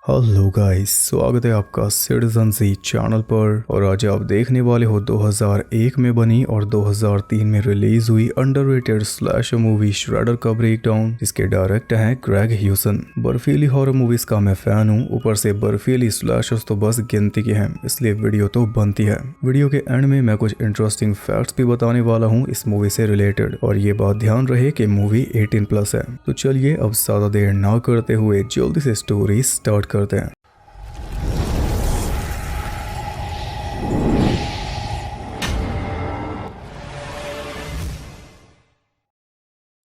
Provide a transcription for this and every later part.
Hello guys, स्वागत है आपका सिटीजन सी चैनल पर। और आज आप देखने वाले हो 2001 में बनी और 2003 में रिलीज हुई अंडररेटेड स्लैशर मूवी श्रेडर का ब्रेकडाउन, जिसके डायरेक्टर हैं ग्रेग ह्यूसन। बर्फीली हॉरर मूवीज का मैं फैन हूँ, ऊपर से बर्फीली स्लैशर्स तो बस गिनती के हैं, इसलिए वीडियो तो बनती है। वीडियो के एंड में मैं कुछ इंटरेस्टिंग फैक्ट्स भी बताने वाला हूँ इस मूवी से रिलेटेड, और ये बात ध्यान रहे कि मूवी 18+ है। तो चलिए अब ज्यादा देर ना करते हुए जल्दी से स्टोरी स्टार्ट करते हैं।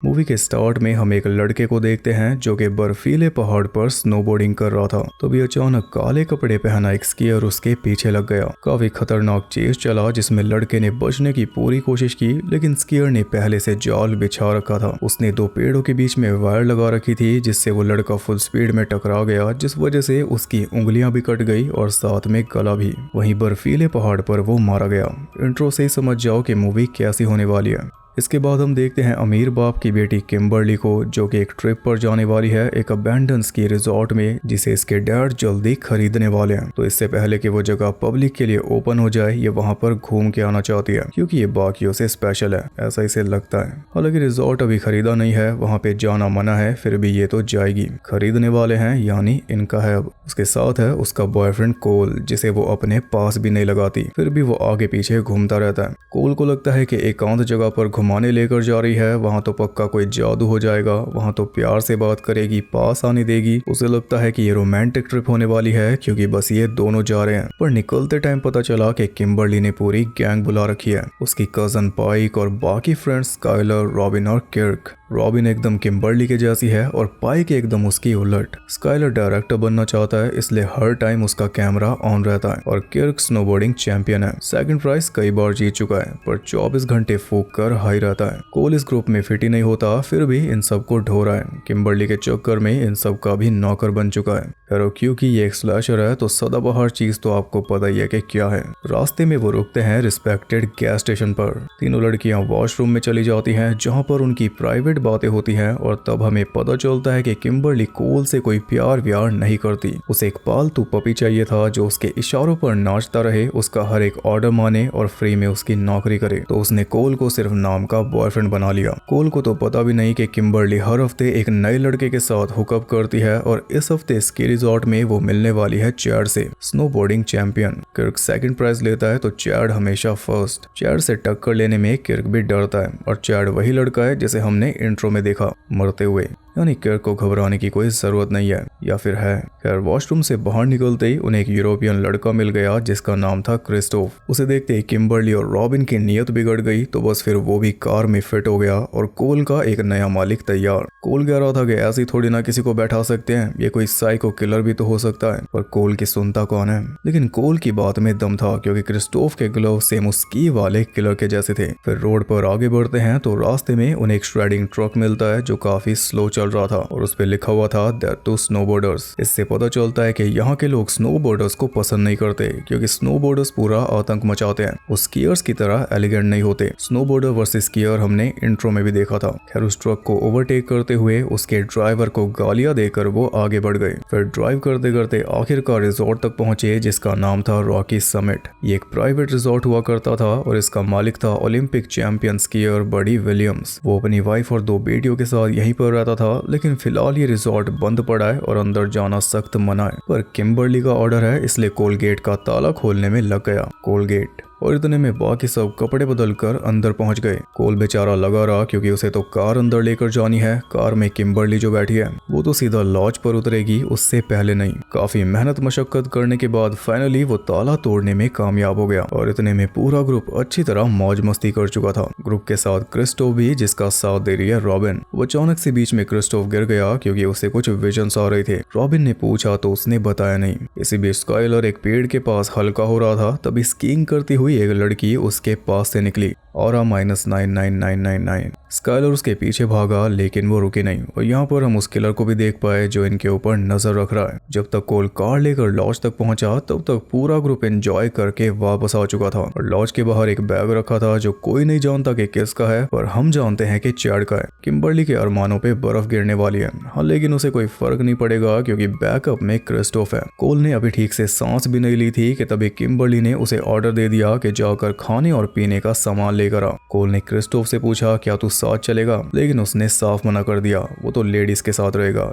मूवी के स्टार्ट में हम एक लड़के को देखते हैं जो कि बर्फीले पहाड़ पर स्नोबोर्डिंग कर रहा था। तभी अचानक काले कपड़े पहना एक स्कीयर उसके पीछे लग गया। काफी खतरनाक चेस चला जिसमें लड़के ने बचने की पूरी कोशिश की, लेकिन स्कीयर ने पहले से जाल बिछा रखा था। उसने दो पेड़ों के बीच में वायर लगा रखी थी, जिससे वो लड़का फुल स्पीड में टकरा गया, जिस वजह से उसकी उंगलियां भी कट गई और साथ में गला भी। वहीं बर्फीले पहाड़ पर वो मारा गया। इंट्रो से ही समझ जाओ कि मूवी कैसी होने वाली है। इसके बाद हम देखते हैं अमीर बाप की बेटी किम्बरली को, जो कि एक ट्रिप पर जाने वाली है एक अबैंडन स्की रिजॉर्ट में, जिसे इसके डैड जल्दी खरीदने वाले हैं। तो इससे पहले कि वो जगह पब्लिक के लिए ओपन हो जाए, ये वहां पर घूम के आना चाहती है, क्योंकि ये बाकियों से स्पेशल है, ऐसा इसे लगता है। हालांकि रिजॉर्ट अभी खरीदा नहीं है, वहां पे जाना मना है, फिर भी ये तो जाएगी। खरीदने वाले हैं यानी इनका है। अब उसके साथ है उसका बॉयफ्रेंड कोल, जिसे वो अपने पास भी नहीं लगाती, फिर भी वो आगे पीछे घूमता रहता है। कोल को लगता है कि एकांत जगह पर घुमाने लेकर जा रही है, वहां तो पक्का कोई जादू हो जाएगा, वहां तो प्यार से बात करेगी, पास आने देगी। उसे लगता है कि ये रोमांटिक ट्रिप होने वाली है, क्योंकि बस ये दोनों जा रहे हैं। पर निकलते टाइम पता चला कि किम्बरली ने पूरी गैंग बुला रखी है, उसकी कजन पाइक और बाकी फ्रेंड्स स्काइलर, रॉबिन और किर्क। रॉबिन एकदम किम्बरली के जैसी है और पाइक एकदम उसकी उलट। स्काइलर डायरेक्टर बनना चाहता है, इसलिए हर टाइम उसका कैमरा ऑन रहता है। और किर्क स्नोबोर्डिंग चैंपियन है, सेकंड प्राइज कई बार जीत चुका है, पर 24 घंटे फूंक कर हाई रहता है। कोल इस ग्रुप में फिट ही नहीं होता, फिर भी इन सबको ढो रहा है। किम्बरली के चक्कर में इन सब का भी नौकर बन चुका है। खैर, क्योंकि ये एक स्लैशर है तो सदाबहार चीज तो आपको पता ही है कि क्या है। रास्ते में वो रुकते हैं रिस्पेक्टेड गैस स्टेशन पर। तीनों लड़कियां वॉशरूम में चली जाती हैं, जहां पर उनकी प्राइवेट बातें होती हैं, और तब हमें पता चलता है कि किम्बरली कोल से कोई प्यार व्यार नहीं करती। उसे एक पालतू पपी चाहिए था जो उसके इशारों पर नाचता रहे, उसका हर एक ऑर्डर माने और फ्री में उसकी नौकरी करे। तो उसने कोल को सिर्फ नाम का बॉयफ्रेंड बना लिया। कोल को तो पता भी नहीं कि किम्बरली हर हफ्ते एक नए लड़के के साथ हुकअप करती है, और इस हफ्ते स्की रिजॉर्ट में वो मिलने वाली है चैड से, snowboarding champion. Kirk second prize लेता है तो चैड हमेशा फर्स्ट। चैड से टक्कर लेने में किर्क भी डरता है, और चैड वही लड़का है जिसे हमने इंट्रो में देखा मरते हुए, यानी किर्क को घबराने की कोई जरूरत नहीं है, या फिर है। खैर, वॉशरूम से बाहर निकलते ही उन्हें एक यूरोपियन लड़का मिल गया जिसका नाम था क्रिस्टोफ। उसे देखते ही किम्बरली और रॉबिन की नीयत बिगड़ गई, तो बस फिर वो भी कार में फिट हो गया और कोल का एक नया मालिक तैयार। कोल कह रहा था कि ऐसी थोड़ी ना किसी को बैठा सकते हैं, ये कोई साइको किलर भी तो हो सकता है, पर कोल की सुनता कौन है। लेकिन कोल की बात में दम था, क्योंकि क्रिस्टोफ के ग्लव सेम उसकी वाले किलर के जैसे थे। फिर रोड पर आगे बढ़ते हैं तो रास्ते में उन्हें एक श्रेडिंग ट्रक मिलता है जो काफी स्लो चल रहा था, और उस पे लिखा हुआ था दैट टू स्नोबोर्डर्स। इससे पता चलता है कि यहाँ के लोग स्नोबोर्डर्स को पसंद नहीं करते, क्योंकि स्नोबोर्डर्स पूरा आतंक मचाते हैं। वो स्कीयर्स की तरह एलिगेंट नहीं होते। स्नोबोर्डर वर्सेस स्कीयर हमने इंट्रो में भी देखा था। खैर, उस ट्रक को ओवरटेक करते हुए उसके ड्राइवर को गालियां देकर वो आगे बढ़ गए। फिर ड्राइव करते करते आखिरकार रिजॉर्ट तक पहुंचे, जिसका नाम था रॉकी समिट। ये एक प्राइवेट रिजॉर्ट हुआ करता था, और इसका मालिक था ओलंपिक चैंपियन स्कीयर बडी विलियम्स। वो अपनी वाइफ और दो बेटियों के साथ यहीं पर रहता था, लेकिन फिलहाल ये रिजॉर्ट बंद पड़ा है और अंदर जाना सख्त मना है। पर किम्बरली का ऑर्डर है, इसलिए कोलगेट का ताला खोलने में लग गया। कोलगेट और इतने में बाकी सब कपड़े बदल कर अंदर पहुंच गए। कोल बेचारा लगा रहा, क्योंकि उसे तो कार अंदर लेकर जानी है। कार में किम्बरली जो बैठी है वो तो सीधा लॉज पर उतरेगी, उससे पहले नहीं। काफी मेहनत मशक्कत करने के बाद फाइनली वो ताला तोड़ने में कामयाब हो गया, और इतने में पूरा ग्रुप अच्छी तरह मौज मस्ती कर चुका था। ग्रुप के साथ क्रिस्टोफ भी, जिसका साथ दे रही है रॉबिन। वो अचानक से बीच में क्रिस्टोफ गिर गया, क्योंकि उसे कुछ विजन्स आ रहे थे। रॉबिन ने पूछा तो उसने बताया नहीं। इसी बीच स्काइलर एक पेड़ के पास हल्का हो रहा था, तभी स्कीइंग करती हुई एक लड़की उसके पास से निकली। और -99999। स्काइलर उसके पीछे भागा लेकिन वो रुके नहीं और यहाँ पर हम उस किलर को भी देख पाए जो इनके ऊपर नजर रख रहा है। जब तक कोल कार लेकर लॉज तक पहुंचा तब तक पूरा ग्रुप एंजॉय करके वापस आ चुका था और लॉज के बाहर एक बैग रखा था जो कोई नहीं जानता कि किसका है, पर हम जानते हैं कि चैड का है। किम्बरली के अरमानों पे बर्फ गिरने वाली है। हाँ, लेकिन उसे कोई फर्क नहीं पड़ेगा क्योंकि बैकअप में क्रिस्टोफ है। कोल ने अभी ठीक से सांस भी नहीं ली थी कि तभी किम्बरली ने उसे ऑर्डर दे दिया कि जाकर खाने और पीने का सामान लेकर आ। कोल ने क्रिस्टोफ से पूछा क्या तू साथ चलेगा, लेकिन उसने साफ मना कर दिया, वो तो लेडीज के साथ रहेगा।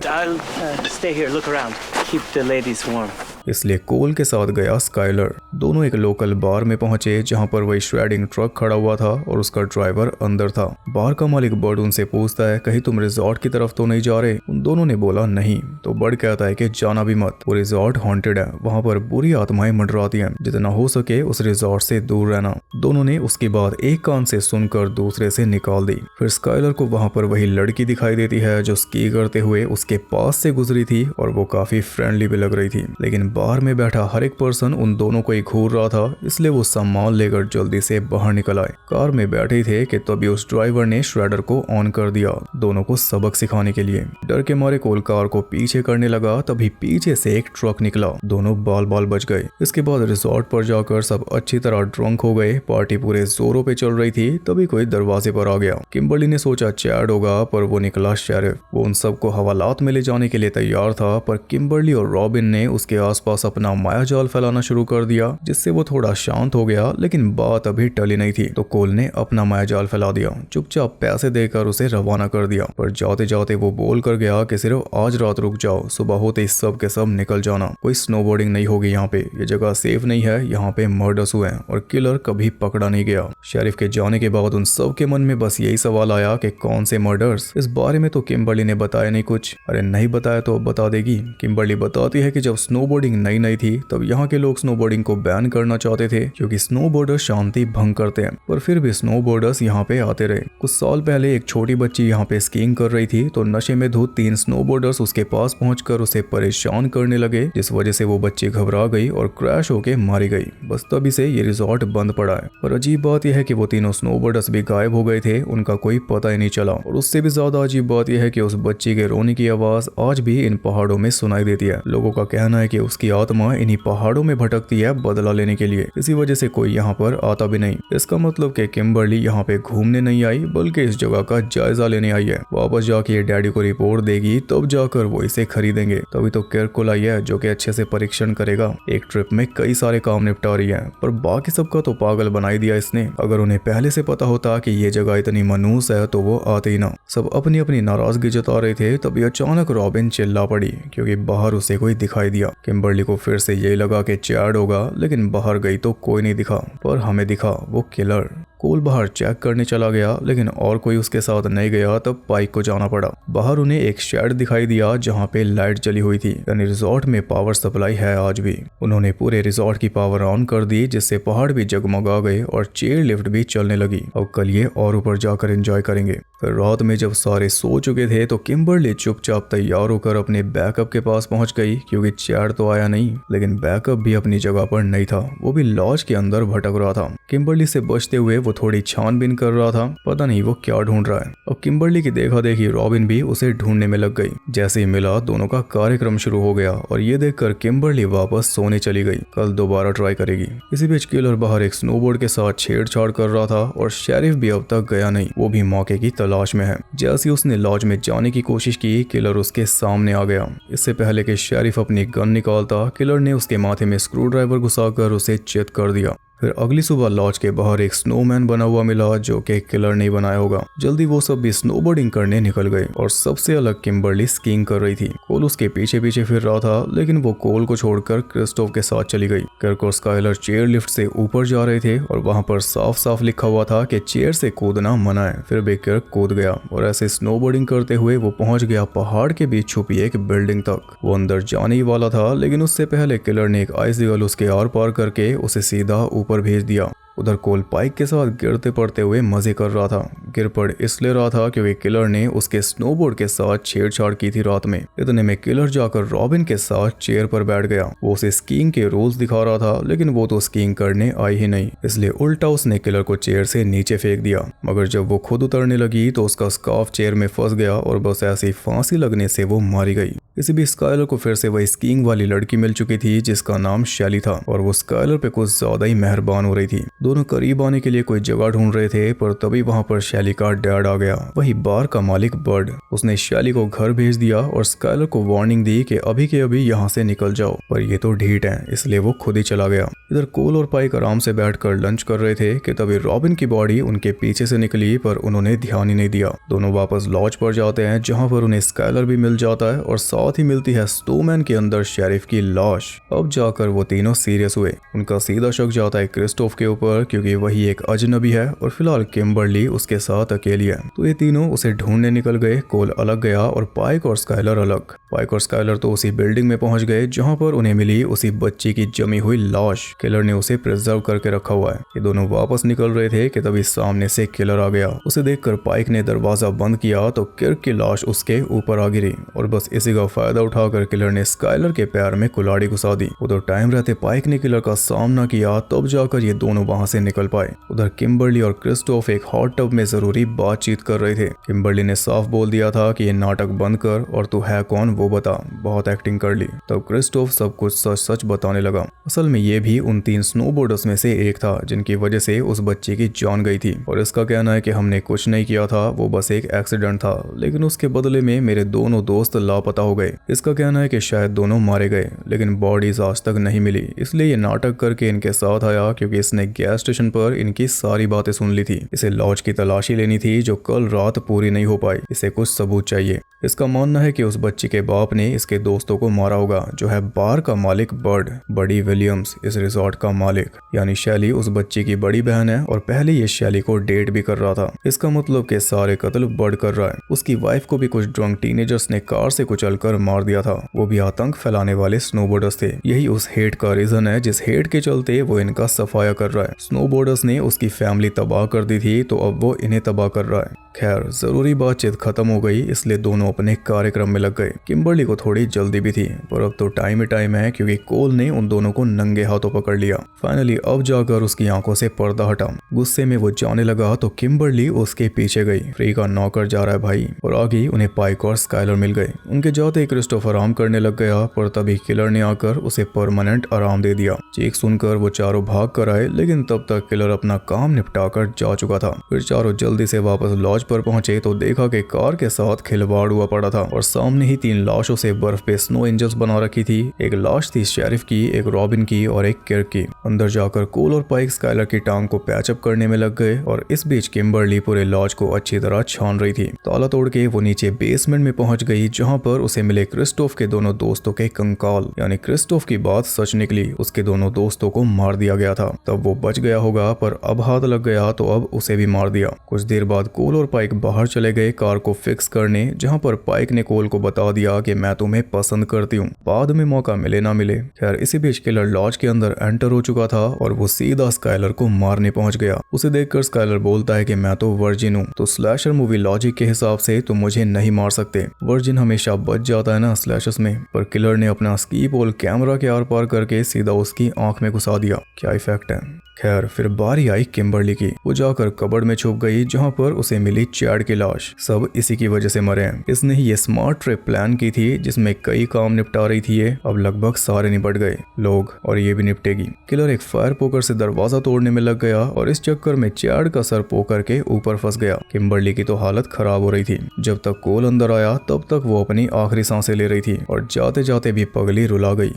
इसलिए कोल के साथ गया स्काइलर। दोनों एक लोकल बार में पहुंचे जहां पर वही श्रेडिंग ट्रक खड़ा हुआ था और उसका ड्राइवर अंदर था। बार का मालिक बर्ड उनसे पूछता है कहीं तुम रिजॉर्ट की तरफ तो नहीं जा रहे। उन दोनों ने बोला नहीं। तो बर्ड कहता है कि जाना भी मत, वो रिजॉर्ट हॉन्टेड है, वहां पर बुरी आत्माएं मंडराती हैं, जितना हो सके उस रिजॉर्ट से दूर रहना। दोनों ने उसकी बात एक कान से सुनकर दूसरे से निकाल दी। फिर स्काइलर को वहां पर वही लड़की दिखाई देती है जो स्की करते हुए उसके पास से गुजरी थी और वो काफी फ्रेंडली भी लग रही थी, लेकिन बार में बैठा हर एक पर्सन उन दोनों को ही घूर रहा था, इसलिए वो सामान लेकर जल्दी से बाहर निकल आए। कार में बैठे थे कि तभी उस ड्राइवर ने श्रेडर को ऑन कर दिया, दोनों को सबक सिखाने के लिए। डर के मारे कोल कार को पीछे करने लगा, तभी पीछे से एक ट्रक निकला, दोनों बाल बाल बच गए। इसके बाद रिजॉर्ट पर जाकर सब अच्छी तरह ड्रंक हो गए। पार्टी पूरे जोरों पे चल रही थी, तभी कोई दरवाजे पर आ गया। किम्बरली ने सोचा चैड होगा, पर वो निकला शेरिफ। वो उन सबको हवालात में ले जाने के लिए तैयार था, पर किम्बरली और रॉबिन ने उसके आसपास अपना मायाजाल फैलाना शुरू कर दिया, जिससे वो थोड़ा शांत हो गया, लेकिन बात अभी टली नहीं थी। तो कोल ने अपना मायाजाल फैला दिया, चुपचाप पैसे देकर उसे रवाना कर दिया। पर जाते जाते वो बोल कर गया कि सिर्फ आज रात रुक जाओ, सुबह होते ही सब के सब निकल जाना। कोई स्नोबोर्डिंग नहीं होगी यहाँ पे, ये जगह सेफ नहीं है, यहाँ पे मर्डर्स हुए हैं और किलर कभी पकड़ा नहीं गया। शेरिफ के जाने के बाद उन सब के मन में बस यही सवाल आया कि कौन से मर्डर्स। इस बारे में तो किम्बरली ने बताया नहीं कुछ। अरे नहीं बताया तो अब बता देगी। किम्बरली बताती है कि जब स्नोबोर्डिंग नई नई थी तब यहाँ के लोग स्नोबोर्डिंग को बैन करना चाहते थे क्योंकि स्नोबोर्डर्स शांति भंग करते हैं, पर फिर भी स्नोबोर्डर्स यहाँ पे आते रहे। कुछ साल पहले एक छोटी बच्ची यहाँ पे स्कीइंग कर रही थी तो नशे में धुत 3 स्नोबोर्डर्स उसके पास पहुंचकर उसे परेशान करने लगे, जिस वजह से वो बच्ची घबरा गई और क्रैश होके मारी गई। बस तभी से ये रिजॉर्ट बंद पड़ा है। पर अजीब बात यह है कि वो तीनों स्नोबोर्डर्स भी गायब हो गए थे, उनका कोई पता ही नहीं चला। और उससे भी ज्यादा अजीब बात यह है कि उस बच्ची के रोने की आवाज आज भी इन पहाड़ों में सुनाई देती है। लोगों का कहना है कि उसकी आत्मा इन्हीं पहाड़ों में भटकती है बदला लेने के लिए, इसी वजह से कोई यहाँ पर आता भी नहीं। इसका मतलब कि किम्बरली यहाँ पे घूमने नहीं आई बल्कि इस जगह का जायजा लेने आई है। वापस जाके ये डैडी को रिपोर्ट देगी, तब जाकर वो इसे खरीदेंगे। तभी तो किर्क को लाई है जो कि अच्छे से परीक्षण करेगा। एक ट्रिप में कई सारे काम निपटा रही है, पर बाकी सबका तो पागल बना ही दिया इसने। अगर उन्हें पहले से पता होता कि ये जगह इतनी मनहूस है तो वो आते ही ना। सब अपनी अपनी नाराजगी जता रहे थे, तभी अचानक रॉबिन चिल्ला पड़ी क्योंकि बाहर उसे कोई दिखाई दिया। किम्बरली को फिर से यही लगा कि चैड होगा, लेकिन बाहर गई तो कोई नहीं दिखा, पर हमें दिखा वो किलर। कोल बाहर चेक करने चला गया, लेकिन और कोई उसके साथ नहीं गया, तब पाइक को जाना पड़ा। बाहर उन्हें एक शेड दिखाई दिया जहां पे लाइट जली हुई थी, यानी रिजॉर्ट में पावर सप्लाई है आज भी। उन्होंने पूरे रिजॉर्ट की पावर ऑन कर दी, जिससे पहाड़ भी जगमगा गए और चेयर लिफ्ट भी चलने लगी। अब कल ये और ऊपर जाकर एंजॉय करेंगे। फिर रात में जब सारे सो चुके थे तो किम्बरली चुपचाप तैयार होकर अपने बैकअप के पास पहुंच गई, क्योंकि चैड तो आया नहीं, लेकिन बैकअप भी अपनी जगह पर नहीं था, वो भी लॉज के अंदर भटक रहा था। किम्बरली से बचते हुए वो थोड़ी छानबीन कर रहा था, पता नहीं वो क्या ढूंढ रहा है। अब किम्बरली की देखा देखी रॉबिन भी उसे ढूंढने में लग गई। जैसे ही मिला दोनों का कार्यक्रम शुरू हो गया और ये देखकर किम्बरली वापस सोने चली गई, कल दोबारा ट्राई करेगी। इसी बीच किलर बाहर एक स्नोबोर्ड के साथ छेड़छाड़ कर रहा था और शेरिफ भी अब तक गया नहीं, वो भी मौके की तलाश में है। जैसे उसने लॉज में जाने की कोशिश की, किलर उसके सामने आ गया। इससे पहले कि शेरिफ अपनी गन निकालता, किलर ने उसके माथे में स्क्रू ड्राइवर घुसाकर उसे चित कर दिया। फिर अगली सुबह लॉज के बाहर एक स्नोमैन बना हुआ मिला जो कि किलर नहीं बनाया होगा। जल्दी वो सब भी स्नोबोर्डिंग करने निकल गए और सबसे अलग किम्बरली स्कीइंग कर रही थी। कोल उसके पीछे पीछे फिर रहा था, लेकिन वो कोल को छोड़कर क्रिस्टोफ के साथ चली गई। किर्क और स्काइलर चेयर लिफ्ट से ऊपर जा रहे थे और वहां पर साफ साफ लिखा हुआ था कि चेयर से कूदना मना है। फिर भी किर्क कूद गया और ऐसे स्नोबोर्डिंग करते हुए वो पहुंच गया पहाड़ के बीच छुपी एक बिल्डिंग तक। वो अंदर जाने ही वाला था, लेकिन उससे पहले किलर ने एक आइस दीवार उसके आर पार करके उसे सीधा ऊपर भेज दिया। उधर कोल पाइक के साथ गिरते पड़ते हुए मजे कर रहा था। गिर पड़ इसलिए रहा था क्योंकि किलर ने उसके स्नोबोर्ड के साथ छेड़छाड़ की थी रात में। इतने में किलर जाकर रॉबिन के साथ चेयर पर बैठ गया। वो उसे स्कीइंग के रूल्स दिखा रहा था, लेकिन वो तो स्कीइंग करने आई ही नहीं, इसलिए उल्टा उसने किलर को चेयर से नीचे फेंक दिया। मगर जब वो खुद उतरने लगी तो उसका स्कार्फ चेयर में फंस गया और बस ऐसी फांसी लगने से वो मारी गई। इसी बीच स्काइलर को फिर से वही स्कीइंग वाली लड़की मिल चुकी थी जिसका नाम शैली था, और वो स्काइलर पे कुछ ज्यादा ही मेहरबान हो रही थी। दोनों करीब आने के लिए कोई जगह ढूंढ रहे थे, पर तभी वहां पर शैली का डैड आ गया, वही बार का मालिक बर्ड। उसने शैली को घर भेज दिया और स्काइलर को वार्निंग दी कि अभी के अभी यहाँ से निकल जाओ, पर ये तो ढीठ है, इसलिए वो खुद ही चला गया। इधर कोल और पाइक आराम से बैठकर लंच कर रहे थे कि तभी रॉबिन की बॉडी उनके पीछे से निकली, पर उन्होंने ध्यान ही नहीं दिया। दोनों वापस लॉज पर जाते हैं जहाँ पर उन्हें स्काइलर भी मिल जाता है और साथ ही मिलती है स्नोमैन के अंदर शेरिफ की लाश। अब जाकर वो तीनों सीरियस हुए। उनका सीधा शक जाता है क्रिस्टोफ के ऊपर, क्योंकि वही एक अजनबी है और फिलहाल किम्बरली उसके साथ अकेली है। तो ये तीनों उसे ढूंढने निकल गए। कोल अलग गया और पाइक और स्काइलर अलग। पाइक और स्काइलर तो उसी बिल्डिंग में पहुंच गए जहां पर उन्हें मिली उसी बच्ची की जमी हुई लाश। किलर ने उसे प्रिजर्व करके रखा हुआ है। ये दोनों वापस निकल रहे थे कि तभी सामने से किलर आ गया। उसे देखकर पाइक ने दरवाजा बंद किया तो किर्क की लाश उसके ऊपर आ गिरी, और बस इसी का फायदा उठाकर किलर ने स्काइलर के पैर में कुल्हाड़ी घुसा दी। उधर टाइम रहते पाइक ने किलर का सामना किया, तब जाकर ये दोनों वहां से निकल पाए। उधर किम्बरली और क्रिस्टोफ एक हॉट टब में जरूरी बातचीत कर रहे थे। किम्बरली ने साफ बोल दिया था कि ये नाटक बंद कर और तू है कौन वो बता, बहुत एक्टिंग कर ली। तब क्रिस्टोफ सब कुछ सच सच बताने लगा। असल में ये भी उन 3 स्नोबोर्डर्स में से एक था जिनकी वजह से उस बच्चे की जान गई थी, और इसका कहना है कि हमने कुछ नहीं किया था, वो बस एक एक्सीडेंट था, लेकिन उसके बदले में मेरे दोनों दोस्त लापता हो गए। इसका कहना है कि शायद दोनों मारे गए, लेकिन बॉडीज आज तक नहीं मिली, इसलिए ये नाटक करके इनके साथ आया क्योंकि इसने गैस स्टेशन पर इनकी सारी बातें सुन ली थी। इसे लॉज की तलाशी लेनी थी जो कल रात पूरी नहीं हो पाई। इसे कुछ सबूत चाहिए। इसका मानना है कि उस बच्ची के बाप ने इसके दोस्तों को मारा होगा, जो है बार का मालिक बर्ड, बडी विलियम्स, इस रिजॉर्ट का मालिक। यानी शैली उस बच्ची की बड़ी बहन है और पहले ये शैली को डेट भी कर रहा था। इसका मतलब कि सारे कत्ल बर्ड कर रहा है। उसकी वाइफ को भी कुछ ड्रंक टीनेजर्स ने कार से कुचलकर मार दिया था। वो भी आतंक फैलाने वाले स्नोबोर्डर्स थे। यही उस हेट का रीजन है जिस हेट के चलते वो इनका सफाया कर रहा है। स्नोबोर्डर्स ने उसकी फैमिली तबाह कर दी थी, तो अब वो इन्हें तबाह कर रहा है। खैर, जरूरी बातचीत खत्म हो गई, इसलिए दोनों अपने कार्यक्रम में लग गए। किम्बरली को थोड़ी जल्दी भी थी, पर अब तो टाइम ही टाइम है क्योंकि कोल ने उन दोनों को नंगे हाथों पकड़ लिया। फाइनली अब जाकर उसकी आंखों से पर्दा हटा। गुस्से में वो जाने लगा तो किम्बरली उसके पीछे गई। फ्री का नौकर जा रहा है भाई, और आगे उन्हें पाइक और स्काइलर मिल गए। उनके जाते ही क्रिस्टोफ आराम करने लग गया, पर तभी किलर ने आकर उसे परमानेंट आराम दे दिया। चीख सुनकर वो चारों भाग कर आए, लेकिन तब तक किलर अपना काम निपटाकर जा चुका था। फिर चारों जल्दी से वापस लॉज पर पहुंचे तो देखा कि कार के साथ खिलवाड़ हुआ पड़ा था, और सामने ही 3 लाशों से बर्फ पे स्नो एंजल्स बना रखी थी। एक लाश थी शेरिफ की, एक रॉबिन की और एक किर्क की। अंदर जाकर कोल और पाइक स्काइलर की टांग को पैचअप करने में लग गए, और इस बीच किम्बरली पूरे लॉज को अच्छी तरह छान रही थी। ताला तोड़ के वो नीचे बेसमेंट में पहुंच गई, जहां पर उसे मिले क्रिस्टोफ के दोनों दोस्तों के कंकाल। यानी क्रिस्टोफ की बात सच निकली, उसके दोनों दोस्तों को मार दिया गया था। तब वो बच गया होगा, पर अब हाथ लग गया तो अब उसे भी मार दिया। कुछ देर बाद कोल और पाइक बाहर चले गए कार को फिक्स करने, जहां पर पाइक ने कोल को बता दिया कि मैं तुम्हें पसंद करती हूँ, बाद में मौका मिले ना मिले। खैर, इसी बीच किलर लॉज के अंदर एंटर हो चुका था और वो सीधा स्काइलर को मारने पहुंच गया। उसे देखकर स्काइलर बोलता है कि मैं तो वर्जिन हूँ, तो स्लैशर मूवी लॉजिक के हिसाब से तुम मुझे नहीं मार सकते। वर्जिन हमेशा बच जाता है ना स्लैशर्स में। पर किलर ने अपना स्की पोल कैमरा के आर पार करके सीधा उसकी आंख में घुसा दिया। क्या इफेक्ट है। खैर, फिर बारी आई किम्बरली की। वो जाकर कबर्ड में छुप गई, जहां पर उसे मिली चैड की लाश। सब इसी की वजह से मरे हैं। इसने ही ये स्मार्ट ट्रिप प्लान की थी जिसमें कई काम निपटा रही थी ये। अब लगभग सारे निपट गए लोग, और ये भी निपटेगी। किलर एक फायर पोकर से दरवाजा तोड़ने में लग गया, और इस चक्कर में चैड का सर पोकर के ऊपर फंस गया। किम्बरली की तो हालत खराब हो रही थी। जब तक कोल अंदर आया तब तक वो अपनी आखिरी सांसें ले रही थी, और जाते जाते भी पगली रुला गई।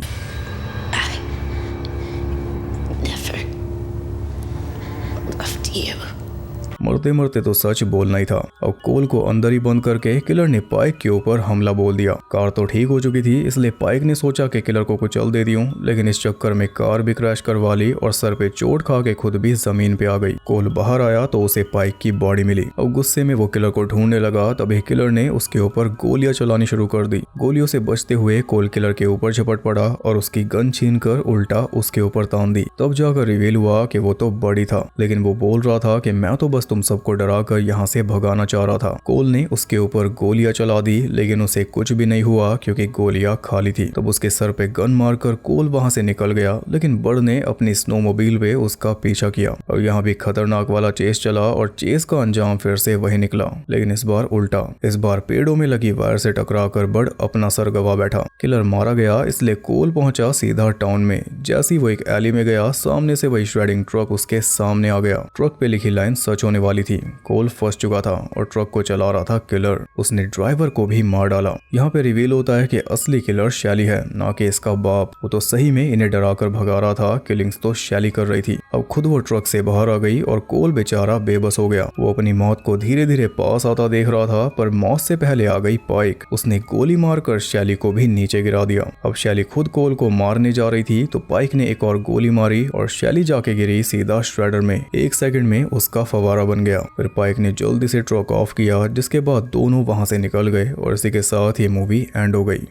मरते मरते तो सच बोलना ही था। अब कोल को अंदर ही बंद करके किलर ने पाइक के ऊपर हमला बोल दिया। कार तो ठीक हो चुकी थी, इसलिए पाइक ने सोचा कि किलर को कुचल दे दूं, लेकिन इस चक्कर में कार भी क्रैश करवा ली और सर पे चोट खा के खुद भी जमीन पे आ गई। कोल बाहर आया तो उसे पाइक की बॉडी मिली। अब गुस्से में वो किलर को ढूंढने लगा, तभी किलर ने उसके ऊपर गोलियां चलानी शुरू कर दी। गोलियों से बचते हुए कोल किलर के ऊपर झपट पड़ा और उसकी गन छीनकर उल्टा उसके ऊपर तान दी। तब जाकर रिवील हुआ कि वो तो बड़ी था, लेकिन वो बोल रहा था कि मैं तो बस तुम सबको डरा कर यहाँ से भगाना चाह रहा था। कोल ने उसके ऊपर गोलियां चला दी, लेकिन उसे कुछ भी नहीं हुआ क्योंकि गोलियां खाली थी। तब उसके सर पे गन मारकर कोल वहां से निकल गया, लेकिन बर्ड ने अपनी स्नोमोबाइल पे उसका पीछा किया और यहाँ भी खतरनाक वाला चेस चला और चेस का अंजाम फिर से वही निकला, लेकिन इस बार उल्टा। इस बार पेड़ों में लगी वायर से टकराकर बर्ड अपना सर गवा बैठा। किलर मारा गया, इसलिए कोल पहुंचा सीधा टाउन में। जैसे वो एक एली में गया, सामने से वही श्रेडिंग ट्रक उसके सामने आ गया। ट्रक पे लिखी लाइन सच होने वाली थी। कोल फंस चुका था और ट्रक को चला रहा था किलर। उसने ड्राइवर को भी मार डाला। यहाँ पे रिवील होता है कि असली किलर शैली है, ना कि इसका बाप। वो तो सही में इन्हें डराकर भगा रहा था, किलिंग्स तो शैली कर रही थी। अब खुद वो ट्रक से बाहर आ गई और कोल बेचारा बेबस हो गया। वो अपनी मौत को धीरे धीरे पास आता देख रहा था, पर मौत से पहले आ गई पाइक। उसने गोली मारकर शैली को भी नीचे गिरा दिया। अब शैली खुद कोल को मारने जा रही थी तो पाइक ने एक और गोली मारी और शैली जाके गिरी सीधा श्रेडर में। 1 सेकंड में उसका फवारा बन गया। फिर पाइक ने जल्दी से ट्रक ऑफ किया, जिसके बाद दोनों वहां से निकल गए और इसी के साथ ये मूवी एंड हो गई।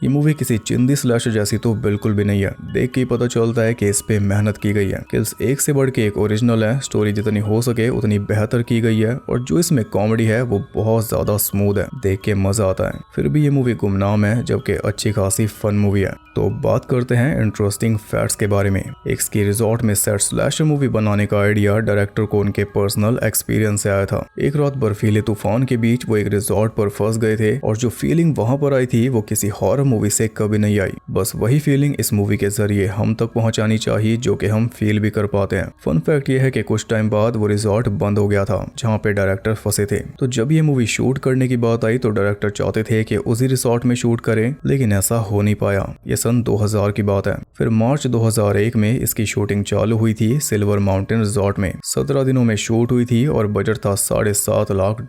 ये मूवी किसी चिंदी स्लैशर जैसी तो बिल्कुल भी नहीं है। देख के ही पता चलता है कि इस पे मेहनत की गई है। किल्स एक से बढ़ के एक ओरिजिनल है। स्टोरी जितनी हो सके उतनी बेहतर की गई है और जो इसमें कॉमेडी है वो बहुत ज्यादा स्मूथ है, देख के मजा आता है। फिर भी ये मूवी गुमनाम है, जबकि अच्छी खासी फन मूवी है। तो बात करते हैं इंटरेस्टिंग फैक्ट्स के बारे में। एक स्की रिजॉर्ट में सेट स्लैशर मूवी बनाने का आइडिया डायरेक्टर को उनके पर्सनल एक्सपीरियंस से आया था। एक रात बर्फीले तूफान के बीच वो एक रिजॉर्ट पर फंस गए थे और जो फीलिंग वहां पर आई थी वो किसी हॉरर मूवी से कभी नहीं आई। बस वही फीलिंग इस मूवी के जरिए हम तक पहुंचानी चाहिए, जो कि हम फील भी कर पाते हैं। फन फैक्ट ये है कि कुछ टाइम बाद वो रिजॉर्ट बंद हो गया था जहां पे डायरेक्टर फंसे थे। तो जब ये मूवी शूट करने की बात आई तो डायरेक्टर चाहते थे कि उसी रिजॉर्ट में शूट करें, लेकिन ऐसा हो नहीं पाया। ये सन 2000 की बात है। फिर मार्च 2001 में इसकी शूटिंग चालू हुई थी सिल्वर माउंटेन रिजॉर्ट में। 17 दिनों में शूट हुई थी और बजट था $7.5 लाख।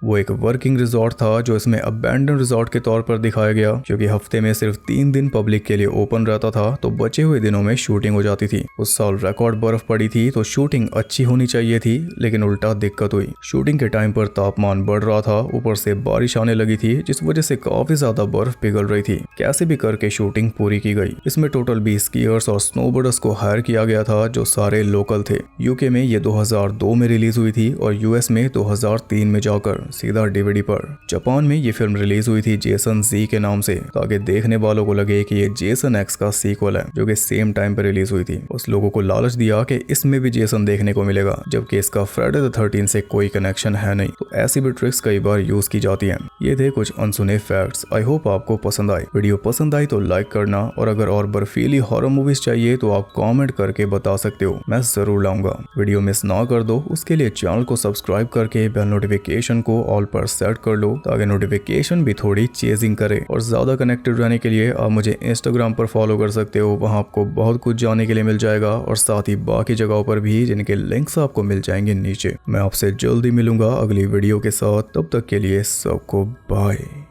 वो एक वर्किंग रिजॉर्ट था जो इसमें अबैंडन रिजॉर्ट के तौर पर दिखाया गया, क्योंकि हफ्ते में सिर्फ 3 दिन पब्लिक के लिए ओपन रहता था, तो बचे हुए दिनों में शूटिंग हो जाती थी। उस साल रिकॉर्ड बर्फ पड़ी थी तो शूटिंग अच्छी होनी चाहिए थी, लेकिन उल्टा दिक्कत हुई। शूटिंग के टाइम पर तापमान बढ़ रहा था, ऊपर से बारिश आने लगी थी, जिस वजह से काफी ज्यादा बर्फ पिघल रही थी। कैसे भी करके शूटिंग पूरी की गई। इसमें टोटल 20 स्कीयर्स और स्नोबोर्डर्स को हायर किया गया था, जो सारे लोकल थे। यूके में ये 2002 में रिलीज हुई थी और यूएस में 2003 में जाकर सीधा डीवीडी पर। जापान में ये फिल्म रिलीज हुई थी जेसन जी के नाम से, ताकि देखने वालों को लगे कि ये जेसन एक्स का सीक्वल है, जो कि सेम टाइम पर रिलीज हुई थी। उस लोगों को लालच दिया कि इसमें भी जेसन देखने को मिलेगा, जबकि इसका फ्राइडे द 13 से कोई कनेक्शन है नहीं। तो ऐसी भी ट्रिक्स कई बार यूज की जाती हैं। ये थे कुछ अनसुने फैक्ट्स। आई होप आपको पसंद आए। वीडियो पसंद आई तो लाइक करना, और अगर और बर्फीली हॉरर मूवीज चाहिए तो आप कमेंट करके बता सकते हो, मैं जरूर लाऊंगा। वीडियो मिस ना कर दो, उसके लिए चैनल को सब्सक्राइब करके बेल नोटिफिकेशन को ऑल पर सेट कर लो, ताकि नोटिफिकेशन भी थोड़ी चेजिंग करे। और ज्यादा कनेक्टेड रहने के लिए आप मुझे इंस्टाग्राम पर फॉलो कर सकते हो, वहां आपको बहुत कुछ जानने के लिए मिल जाएगा, और साथ ही बाकी जगहों पर भी, जिनके लिंक्स आपको मिल जाएंगे नीचे। मैं आपसे जल्दी मिलूंगा अगली वीडियो के साथ। तब तक के लिए सबको बाय।